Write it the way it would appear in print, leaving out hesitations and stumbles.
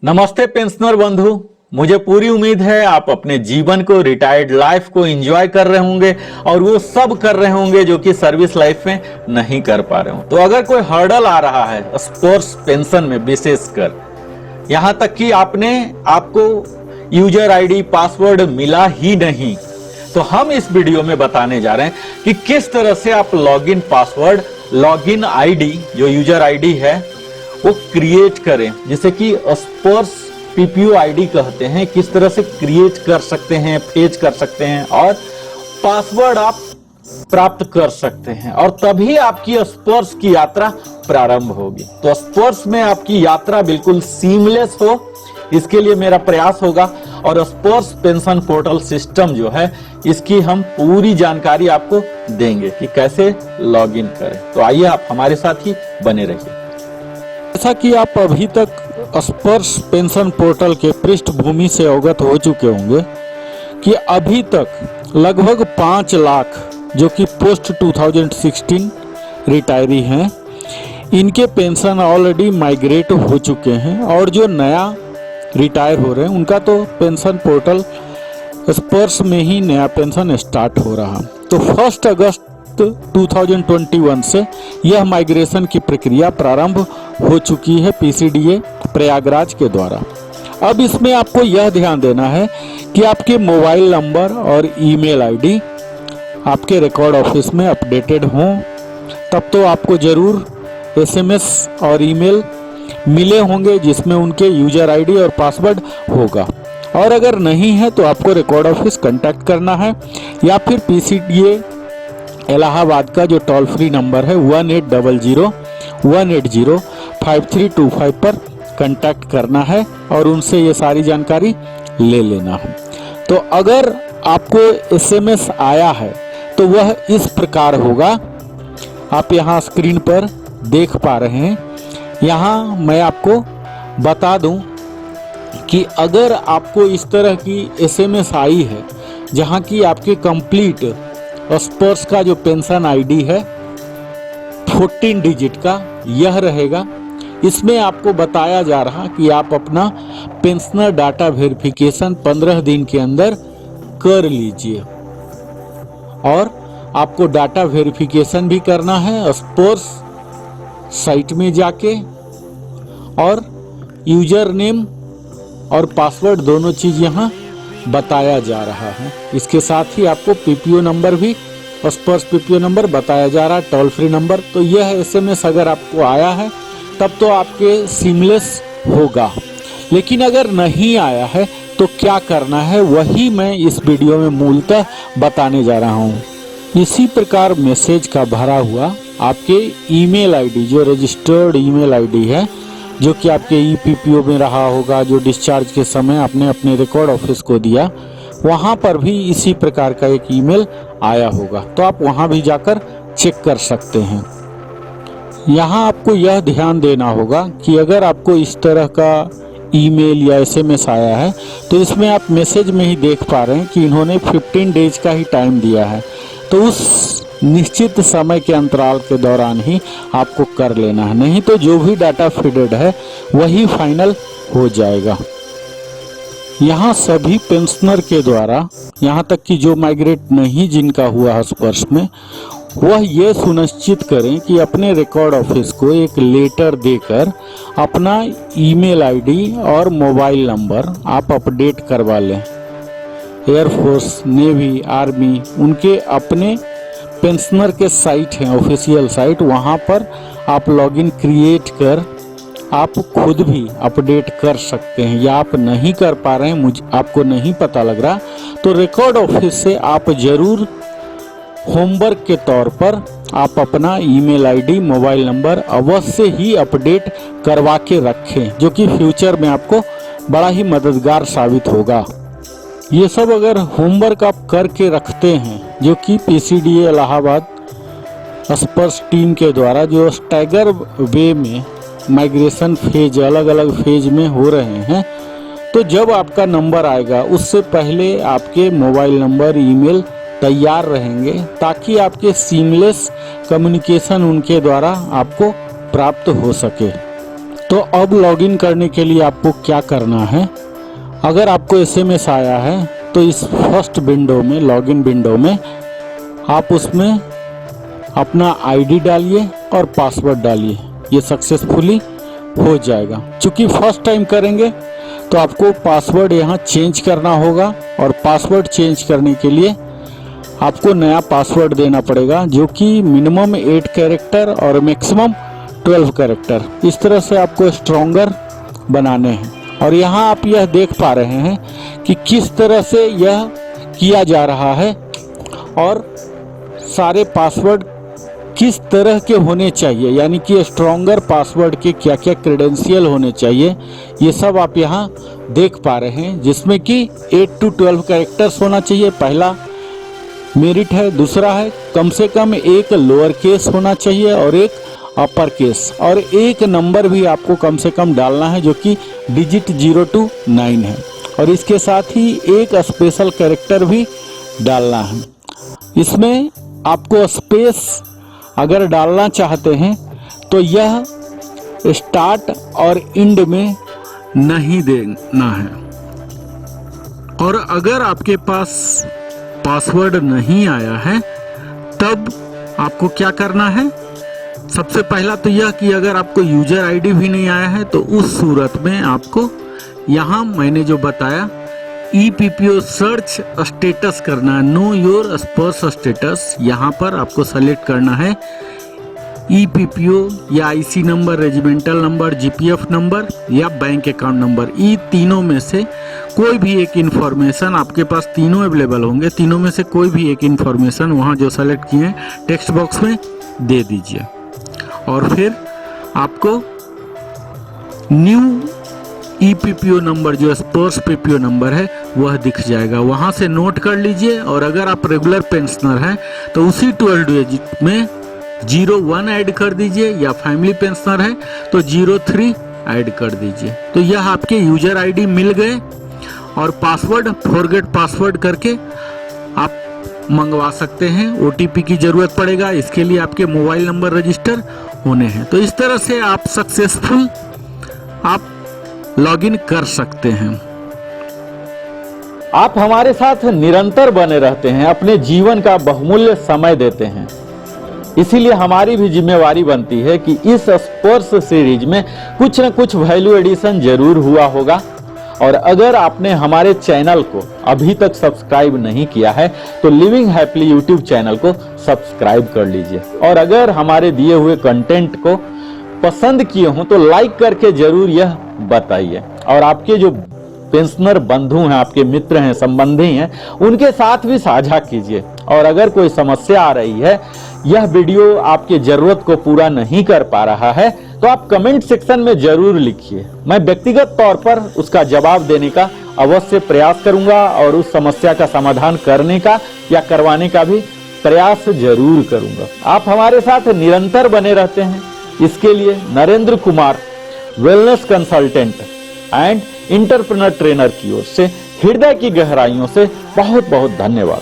नमस्ते पेंशनर बंधु। मुझे पूरी उम्मीद है आप अपने जीवन को, रिटायर्ड लाइफ को एंजॉय कर रहे होंगे और वो सब कर रहे होंगे जो कि सर्विस लाइफ में नहीं कर पा रहे हो। तो अगर कोई हर्डल आ रहा है स्पोर्ट्स पेंशन में, विशेषकर यहां तक कि आपको यूजर आईडी पासवर्ड मिला ही नहीं, तो हम इस वीडियो में बताने जा रहे हैं कि किस तरह से आप लॉगिन पासवर्ड, लॉगिन आईडी जो यूजर आईडी है वो क्रिएट करें, जिसे कि स्पोर्ट्स पीपीओ आईडी कहते हैं। किस तरह से क्रिएट कर सकते हैं, फेच कर सकते हैं और पासवर्ड आप प्राप्त कर सकते हैं, और तभी आपकी स्पोर्ट्स की यात्रा प्रारंभ होगी। तो स्पोर्ट्स में आपकी यात्रा बिल्कुल सीमलेस हो, इसके लिए मेरा प्रयास होगा। और स्पोर्ट्स पेंशन पोर्टल सिस्टम जो है, इसकी हम पूरी जानकारी आपको देंगे कि कैसे लॉगिन करें। तो आइए आप हमारे साथ ही बने रहिए। जैसा कि आप अभी तक स्पर्श पेंशन पोर्टल के पृष्ठभूमि से अवगत हो चुके होंगे कि अभी तक लगभग 5 लाख जो कि पोस्ट 2016 रिटायरी हैं, इनके पेंशन ऑलरेडी माइग्रेट हो चुके हैं, और जो नया रिटायर हो रहे हैं उनका तो पेंशन पोर्टल स्पर्श में ही नया पेंशन स्टार्ट हो रहा। तो 1 अगस्त 2021 से यह माइग्रेशन की प्रक्रिया प्रारंभ हो चुकी है पीसीडीए प्रयागराज के द्वारा। अब इसमें आपको यह ध्यान देना है कि आपके मोबाइल नंबर और ईमेल आईडी आपके रिकॉर्ड ऑफिस में अपडेटेड हों, तब तो आपको जरूर एसएमएस और ईमेल मिले होंगे जिसमें उनके यूजर आईडी और पासवर्ड होगा। और अगर नहीं है तो आपको रिकॉर्ड ऑफिस कांटेक्ट करना है, या फिर पीसीडीए इलाहाबाद का जो टोल फ्री नंबर है 1800-180-5325 पर कांटेक्ट करना है और उनसे ये सारी जानकारी ले लेना है। तो अगर आपको एसएमएस आया है तो वह इस प्रकार होगा, आप यहाँ स्क्रीन पर देख पा रहे हैं। यहाँ मैं आपको बता दूं कि अगर आपको इस तरह की एसएमएस आई है जहाँ की आपके कंप्लीट स्पर्श का जो पेंशन आईडी है 14 डिजिट का यह रहेगा, इसमें आपको बताया जा रहा कि आप अपना पेंशनर डाटा वेरिफिकेशन 15 दिन के अंदर कर लीजिए, और आपको डाटा वेरिफिकेशन भी करना है स्पर्श साइट में जाके, और यूजर नेम और पासवर्ड दोनों चीज यहाँ बताया जा रहा है। इसके साथ ही आपको पीपीओ नंबर भी, स्पर्श पीपीओ नंबर बताया जा रहा है, टोल फ्री नंबर। तो यह एसएमएस अगर आपको आया है तब तो आपके सीमलेस होगा, लेकिन अगर नहीं आया है तो क्या करना है वही मैं इस वीडियो में मूलतः बताने जा रहा हूँ। इसी प्रकार मैसेज का भरा हुआ आपके ईमेल आईडी, जो रजिस्टर्ड ईमेल आईडी है, जो कि आपके ईपीपीओ में रहा होगा, जो डिस्चार्ज के समय आपने अपने रिकॉर्ड ऑफिस को दिया, वहां पर भी इसी प्रकार का एक ईमेल आया होगा। तो आप वहां भी जाकर चेक कर सकते हैं। यहां आपको यह ध्यान देना होगा कि अगर आपको इस तरह का ईमेल या एसएमएस आया है तो इसमें आप मैसेज में ही देख पा रहे हैं कि इन्होंने 15 डेज का ही टाइम दिया है, तो उस निश्चित समय के अंतराल के दौरान ही आपको कर लेना है, नहीं तो जो भी डाटा फीडेड है वही फाइनल हो जाएगा। यहाँ सभी पेंशनर के द्वारा, यहाँ तक कि जो माइग्रेट नहीं जिनका हुआ है स्पर्श में, वह ये सुनिश्चित करें कि अपने रिकॉर्ड ऑफिस को एक लेटर देकर अपना ईमेल आईडी और मोबाइल नंबर आप अपडेट करवा लें। एयरफोर्स, नेवी, आर्मी, उनके अपने पेंशनर के साइट हैं, ऑफिशियल साइट, वहाँ पर आप लॉगिन क्रिएट कर आप खुद भी अपडेट कर सकते हैं। या आप नहीं कर पा रहे हैं, आपको नहीं पता लग रहा, तो रिकॉर्ड ऑफिस से आप जरूर होमवर्क के तौर पर आप अपना ईमेल आईडी, मोबाइल नंबर अवश्य ही अपडेट करवा के रखें, जो कि फ्यूचर में आपको बड़ा ही मददगार साबित होगा। ये सब अगर होमवर्क आप करके रखते हैं, जो कि पीसीडीए इलाहाबाद स्पर्श टीम के द्वारा जो स्टैगर वे में माइग्रेशन फेज, अलग अलग फेज में हो रहे हैं, तो जब आपका नंबर आएगा उससे पहले आपके मोबाइल नंबर, ईमेल तैयार रहेंगे, ताकि आपके सीमलेस कम्युनिकेशन उनके द्वारा आपको प्राप्त हो सके। तो अब लॉगिन करने के लिए आपको क्या करना है, अगर आपको एसएमएस आया है तो इस फर्स्ट विंडो में, लॉगिन विंडो में आप उसमें अपना आईडी डालिए और पासवर्ड डालिए, ये सक्सेसफुली हो जाएगा। चूँकि फर्स्ट टाइम करेंगे तो आपको पासवर्ड यहाँ चेंज करना होगा और पासवर्ड चेंज करने के लिए आपको नया पासवर्ड देना पड़ेगा, जो कि मिनिमम 8 कैरेक्टर और मैक्सिमम 12 कैरेक्टर, इस तरह से आपको स्ट्रॉन्गर बनाने हैं। और यहाँ आप यह देख पा रहे हैं कि किस तरह से यह किया जा रहा है और सारे पासवर्ड किस तरह के होने चाहिए, यानी कि स्ट्रॉन्गर पासवर्ड के क्या क्या क्रेडेंशियल होने चाहिए, ये सब आप यहाँ देख पा रहे हैं। जिसमें कि 8 to 12 कैरेक्टर्स होना चाहिए, पहला मेरिट है। दूसरा है कम से कम एक लोअर केस होना चाहिए और एक अपर केस, और एक नंबर भी आपको कम से कम डालना है जो कि डिजिट 0 to 9 है, और इसके साथ ही एक स्पेशल कैरेक्टर भी डालना है। इसमें आपको स्पेस अगर डालना चाहते हैं तो यह स्टार्ट और एंड में नहीं देना है। और अगर आपके पास पासवर्ड नहीं आया है तब आपको क्या करना है, सबसे पहला तो यह कि अगर आपको यूजर आईडी भी नहीं आया है तो उस सूरत में आपको यहाँ मैंने जो बताया EPPO सर्च स्टेटस करना है, नो योर स्पर्श स्टेटस। यहाँ पर आपको सेलेक्ट करना है EPPO या IC number, regimental number, GPF number या बैंक अकाउंट नंबर। ये तीनों में से कोई भी एक इंफॉर्मेशन, आपके पास तीनों अवेलेबल होंगे, तीनों में से कोई भी एक इंफॉर्मेशन वहाँ जो सेलेक्ट किए हैं टेक्स्ट बॉक्स में दे दीजिए। और फिर आपको न्यू EPPO नंबर जो स्पर्श PPO नंबर है वह दिख जाएगा, वहां से नोट कर लीजिए। और अगर आप रेगुलर पेंशनर हैं तो उसी 12 डिजिट में 01 ऐड कर दीजिए, या फैमिली पेंशनर है तो 03 ऐड कर दीजिए। तो यह आपके यूजर आईडी मिल गए, और पासवर्ड फॉरगेट पासवर्ड करके आप मंगवा सकते हैं। OTP की जरूरत पड़ेगा, इसके लिए आपके मोबाइल नंबर रजिस्टर होने हैं। तो इस तरह से आप सक्सेसफुल आप लॉगिन कर सकते हैं। आप हमारे साथ निरंतर बने रहते हैं, अपने जीवन का बहुमूल्य समय देते हैं, इसीलिए हमारी भी जिम्मेवारी बनती है कि इस स्पर्श सीरीज में कुछ न कुछ वैल्यू एडिशन जरूर हुआ होगा। और अगर आपने हमारे चैनल को अभी तक सब्सक्राइब नहीं किया है तो लिविंग हैप्पीली यूट्यूब चैनल को सब्सक्राइब कर लीजिए। और अगर हमारे दिए हुए कंटेंट को पसंद किए हो तो लाइक करके जरूर यह बताइए। और आपके जो पेंशनर बंधु हैं, आपके मित्र हैं, संबंधी हैं, उनके साथ भी साझा कीजिए। और अगर कोई समस्या आ रही है, यह वीडियो आपके जरूरत को पूरा नहीं कर पा रहा है, तो आप कमेंट सेक्शन में जरूर लिखिए। मैं व्यक्तिगत तौर पर उसका जवाब देने का अवश्य प्रयास करूंगा और उस समस्या का समाधान करने का या करवाने का भी प्रयास जरूर करूंगा। आप हमारे साथ निरंतर बने रहते हैं, इसके लिए Narendra Kumar wellness consultant and entrepreneur trainer की ओर से हृदय की गहराइयों से बहुत बहुत धन्यवाद।